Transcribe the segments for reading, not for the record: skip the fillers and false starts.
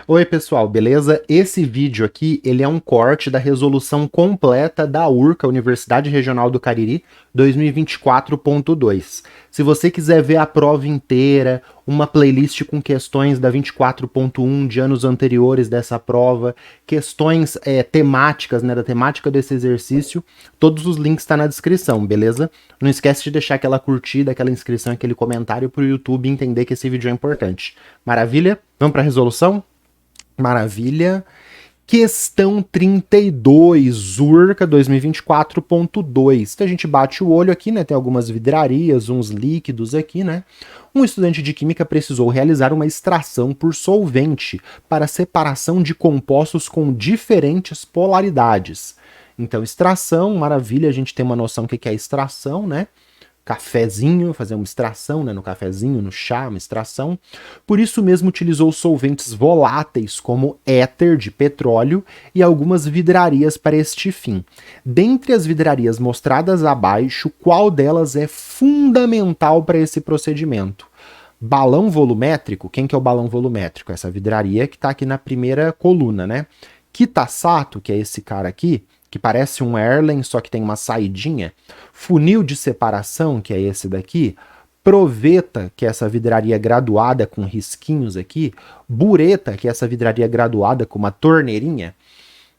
Oi pessoal, beleza? Esse vídeo aqui, ele é um corte da resolução completa da URCA, Universidade Regional do Cariri, 2024.2. Se você quiser ver a prova inteira, uma playlist com questões da 24.1 de anos anteriores dessa prova, questões temáticas, né, da temática desse exercício, todos os links estão na descrição, beleza? Não esquece de deixar aquela curtida, aquela inscrição, aquele comentário para o YouTube entender que esse vídeo é importante. Maravilha? Vamos para a resolução? Maravilha. Questão 32, URCA 2024.2. Então a gente bate o olho aqui, né? Tem algumas vidrarias, uns líquidos aqui, né? Um estudante de química precisou realizar uma extração por solvente para separação de compostos com diferentes polaridades. Então, extração, maravilha, a gente tem uma noção do que é extração, né? Cafezinho, fazer uma extração, né, no cafezinho, no chá, uma extração. Por isso mesmo utilizou solventes voláteis como éter de petróleo e algumas vidrarias para este fim. Dentre as vidrarias mostradas abaixo, qual delas é fundamental para esse procedimento? Balão volumétrico, quem que é o balão volumétrico? Essa vidraria que está aqui na primeira coluna, né? Kitasato, que é esse cara aqui, que parece um Erlen, só que tem uma saidinha. Funil de separação, que é esse daqui. Proveta, que é essa vidraria graduada com risquinhos aqui. Bureta, que é essa vidraria graduada com uma torneirinha.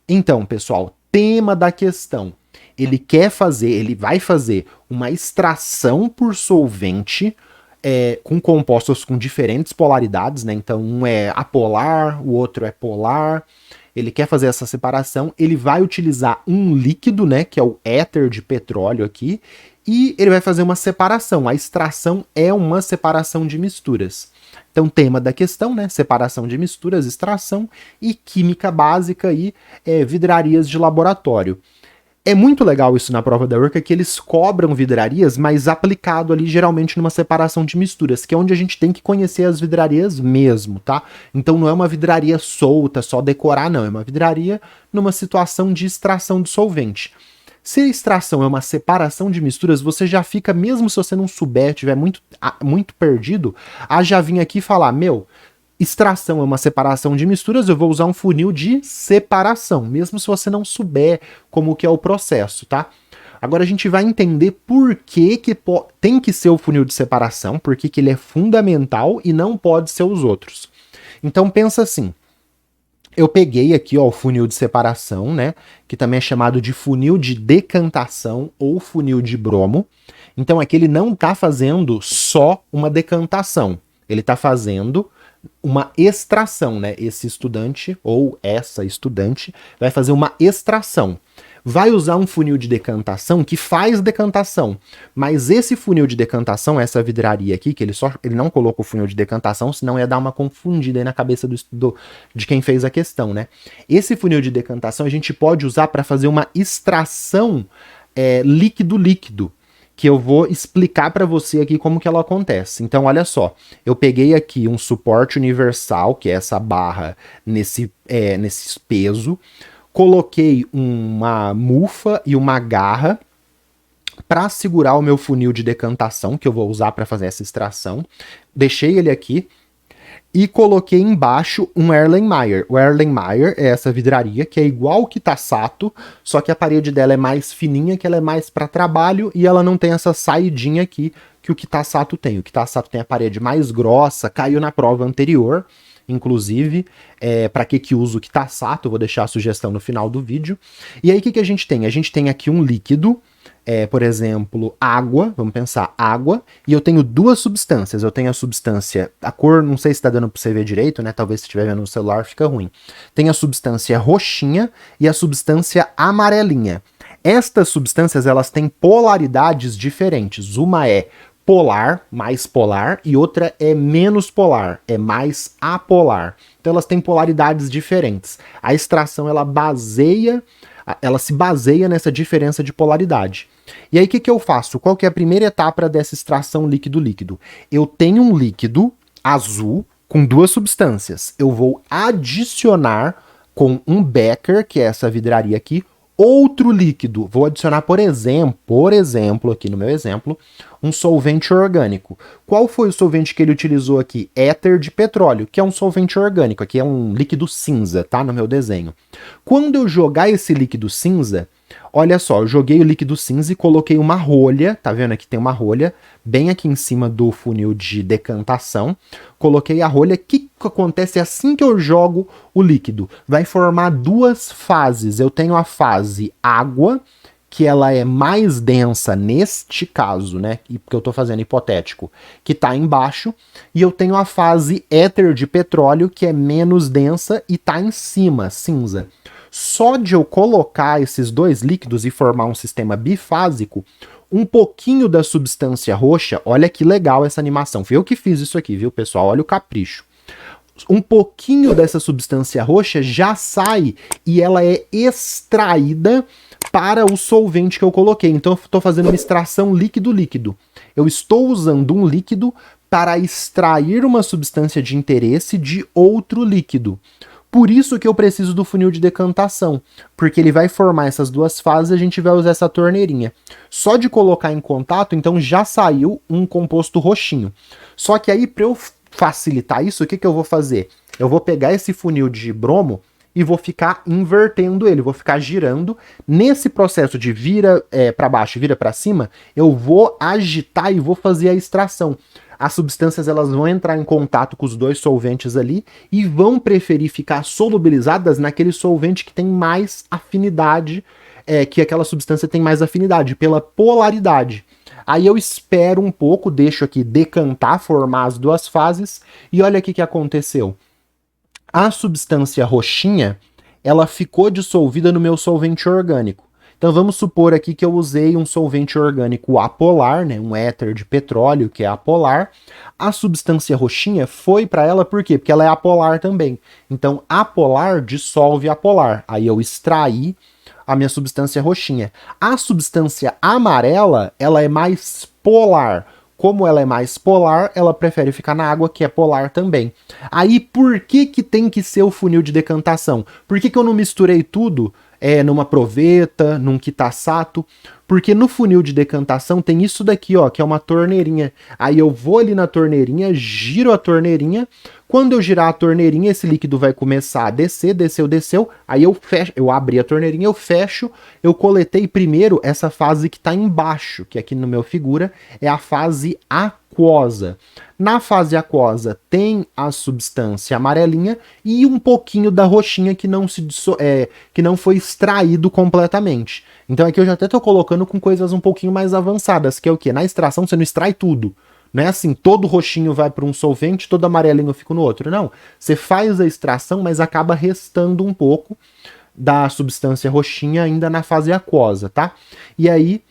Então, pessoal, tema da questão. Ele vai fazer uma extração por solvente com compostos com diferentes polaridades, né? Então, um é apolar, o outro é polar. Ele quer fazer essa separação, ele vai utilizar um líquido, né, que é o éter de petróleo aqui, e ele vai fazer uma separação. A extração é uma separação de misturas. Então, tema da questão, né, separação de misturas, extração e química básica e vidrarias de laboratório. É muito legal isso na prova da URCA, que eles cobram vidrarias, mas aplicado ali geralmente numa separação de misturas, que é onde a gente tem que conhecer as vidrarias mesmo, tá? Então não é uma vidraria solta, só decorar, não. É uma vidraria numa situação de extração do solvente. Se a extração é uma separação de misturas, você já fica, mesmo se você não souber, estiver muito perdido, a já vir aqui e falar, extração é uma separação de misturas, eu vou usar um funil de separação, mesmo se você não souber como que é o processo, tá? Agora a gente vai entender por que tem que ser o funil de separação, por que ele é fundamental e não pode ser os outros. Então pensa assim, eu peguei aqui ó, o funil de separação, né, que também é chamado de funil de decantação ou funil de bromo. Então aqui ele não está fazendo só uma decantação, ele está fazendo uma extração, né? Esse estudante ou essa estudante vai fazer uma extração. Vai usar um funil de decantação que faz decantação, mas esse funil de decantação, essa vidraria aqui, que ele não colocou o funil de decantação, senão ia dar uma confundida aí na cabeça de quem fez a questão, né? Esse funil de decantação a gente pode usar para fazer uma extração líquido-líquido, que eu vou explicar para você aqui como que ela acontece. Então, olha só, eu peguei aqui um suporte universal, que é essa barra nesse peso, coloquei uma mufa e uma garra para segurar o meu funil de decantação, que eu vou usar para fazer essa extração. Deixei ele aqui e coloquei embaixo um Erlenmeyer. O Erlenmeyer é essa vidraria que é igual o Kitasato, só que a parede dela é mais fininha, que ela é mais para trabalho e ela não tem essa saidinha aqui que o Kitasato tem. O Kitasato tem a parede mais grossa, caiu na prova anterior, inclusive, para que uso o Kitasato, vou deixar a sugestão no final do vídeo. E aí o que a gente tem? A gente tem aqui um líquido, por exemplo, água, vamos pensar, água, e eu tenho duas substâncias. Eu tenho a substância, a cor, não sei se está dando para você ver direito, né? Talvez se estiver vendo no celular fica ruim. Tem a substância roxinha e a substância amarelinha. Estas substâncias, elas têm polaridades diferentes. Uma é polar, mais polar, e outra é menos polar, é mais apolar. Então elas têm polaridades diferentes. A extração, ela se baseia nessa diferença de polaridade. E aí o que eu faço? Qual que é a primeira etapa dessa extração líquido-líquido? Eu tenho um líquido azul com duas substâncias. Eu vou adicionar com um becker, que é essa vidraria aqui, outro líquido. Vou adicionar, por exemplo, aqui no meu exemplo, um solvente orgânico. Qual foi o solvente que ele utilizou aqui? Éter de petróleo, que é um solvente orgânico. Aqui é um líquido cinza, tá? No meu desenho. Quando eu jogar esse líquido cinza, olha só, eu joguei o líquido cinza e coloquei uma rolha, tá vendo aqui tem uma rolha, bem aqui em cima do funil de decantação. Coloquei a rolha, o que acontece assim que eu jogo o líquido? Vai formar duas fases. Eu tenho a fase água, que ela é mais densa neste caso, né? Porque eu tô fazendo hipotético, que tá embaixo, e eu tenho a fase éter de petróleo, que é menos densa e tá em cima, cinza. Só de eu colocar esses dois líquidos e formar um sistema bifásico, um pouquinho da substância roxa, olha que legal essa animação. Fui eu que fiz isso aqui, viu, pessoal? Olha o capricho. Um pouquinho dessa substância roxa já sai e ela é extraída para o solvente que eu coloquei. Então eu estou fazendo uma extração líquido-líquido. Eu estou usando um líquido para extrair uma substância de interesse de outro líquido. Por isso que eu preciso do funil de decantação, porque ele vai formar essas duas fases e a gente vai usar essa torneirinha. Só de colocar em contato, então já saiu um composto roxinho. Só que aí, para eu facilitar isso, o que eu vou fazer? Eu vou pegar esse funil de bromo e vou ficar invertendo ele, vou ficar girando. Nesse processo de vira para baixo, vira para cima, eu vou agitar e vou fazer a extração. As substâncias elas vão entrar em contato com os dois solventes ali e vão preferir ficar solubilizadas naquele solvente que tem mais afinidade, que aquela substância tem mais afinidade, pela polaridade. Aí eu espero um pouco, deixo aqui decantar, formar as duas fases, e olha o que aconteceu. A substância roxinha, ela ficou dissolvida no meu solvente orgânico. Então vamos supor aqui que eu usei um solvente orgânico apolar, né, um éter de petróleo que é apolar. A substância roxinha foi para ela por quê? Porque ela é apolar também. Então apolar dissolve apolar. Aí eu extraí a minha substância roxinha. A substância amarela, ela é mais polar. Como ela é mais polar, ela prefere ficar na água, que é polar também. Aí, por que tem que ser o funil de decantação? Por que eu não misturei tudo numa proveta, num kitasato? Porque no funil de decantação tem isso daqui, ó, que é uma torneirinha. Aí eu vou ali na torneirinha, giro a torneirinha. Quando eu girar a torneirinha, esse líquido vai começar a descer, desceu. Aí eu fecho, eu abri a torneirinha, eu fecho, eu coletei primeiro essa fase que está embaixo, que aqui no meu figura é a fase aquosa. Na fase aquosa tem a substância amarelinha e um pouquinho da roxinha que não foi extraído completamente. Então aqui eu já até estou colocando com coisas um pouquinho mais avançadas, que é o quê? Na extração você não extrai tudo. Não é assim, todo roxinho vai para um solvente, todo amarelinho fica no outro. Não, você faz a extração, mas acaba restando um pouco da substância roxinha ainda na fase aquosa, tá? E aí,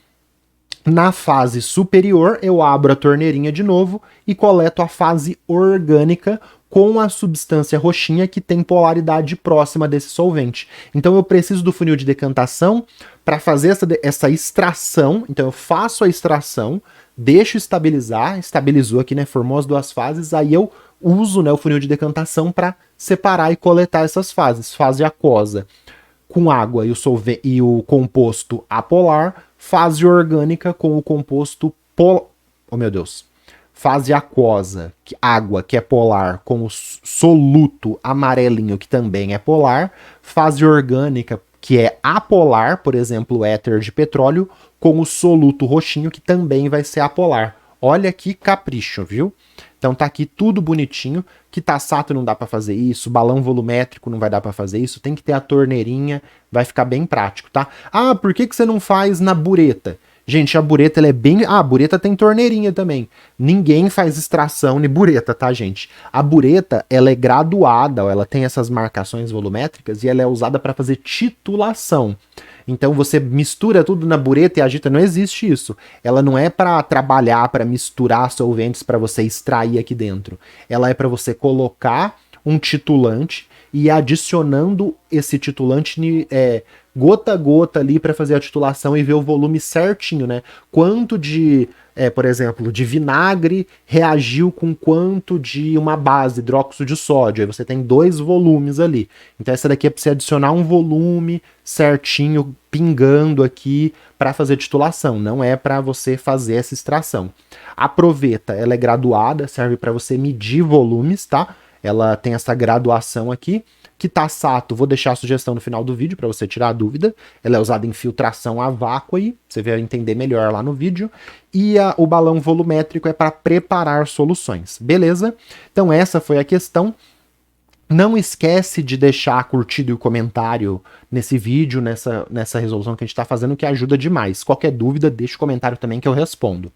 na fase superior, eu abro a torneirinha de novo e coleto a fase orgânica com a substância roxinha que tem polaridade próxima desse solvente. Então eu preciso do funil de decantação para fazer essa extração. Então eu faço a extração, deixo estabilizar, estabilizou aqui, né, formou as duas fases, aí eu uso, né, o funil de decantação para separar e coletar essas fases. Fase aquosa com água e o composto apolar, fase orgânica com o composto oh meu Deus. Fase aquosa, água, que é polar, com o soluto amarelinho, que também é polar. Fase orgânica, que é apolar, por exemplo, éter de petróleo, com o soluto roxinho, que também vai ser apolar. Olha que capricho, viu? Então tá aqui tudo bonitinho. Kitasato não dá para fazer isso, balão volumétrico não vai dar para fazer isso, tem que ter a torneirinha, vai ficar bem prático, tá? Ah, por que você não faz na bureta? Gente, a bureta ela é bem... Ah, a bureta tem torneirinha também. Ninguém faz extração de bureta, tá, gente? A bureta, ela é graduada, ó, ela tem essas marcações volumétricas e ela é usada para fazer titulação. Então você mistura tudo na bureta e agita, não existe isso. Ela não é para trabalhar, para misturar solventes para você extrair aqui dentro. Ela é para você colocar um titulante e ir adicionando esse titulante gota a gota ali para fazer a titulação e ver o volume certinho, né? Quanto de, por exemplo, de vinagre reagiu com quanto de uma base, hidróxido de sódio. Aí você tem 2 volumes ali. Então essa daqui é para você adicionar um volume certinho, pingando aqui para fazer titulação. Não é para você fazer essa extração. A proveta, ela é graduada, serve para você medir volumes, tá? Ela tem essa graduação aqui. Kitasato, vou deixar a sugestão no final do vídeo para você tirar a dúvida. Ela é usada em filtração a vácuo aí, você vai entender melhor lá no vídeo. E o balão volumétrico é para preparar soluções, beleza? Então essa foi a questão. Não esquece de deixar a curtida e o comentário nesse vídeo, nessa resolução que a gente está fazendo, que ajuda demais. Qualquer dúvida, deixa o comentário também que eu respondo.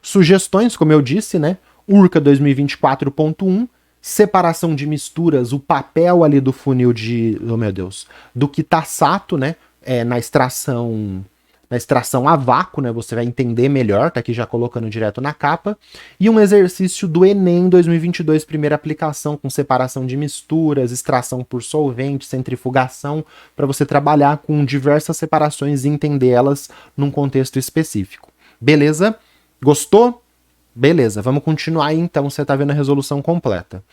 Sugestões, como eu disse, né? Urca 2024.1, separação de misturas, o papel ali do funil oh meu Deus, do Kitasato, né? Na extração a vácuo, né? Você vai entender melhor, tá aqui já colocando direto na capa. E um exercício do Enem 2022, primeira aplicação, com separação de misturas, extração por solvente, centrifugação, para você trabalhar com diversas separações e entender elas num contexto específico. Beleza? Gostou? Beleza, vamos continuar aí então, você tá vendo a resolução completa.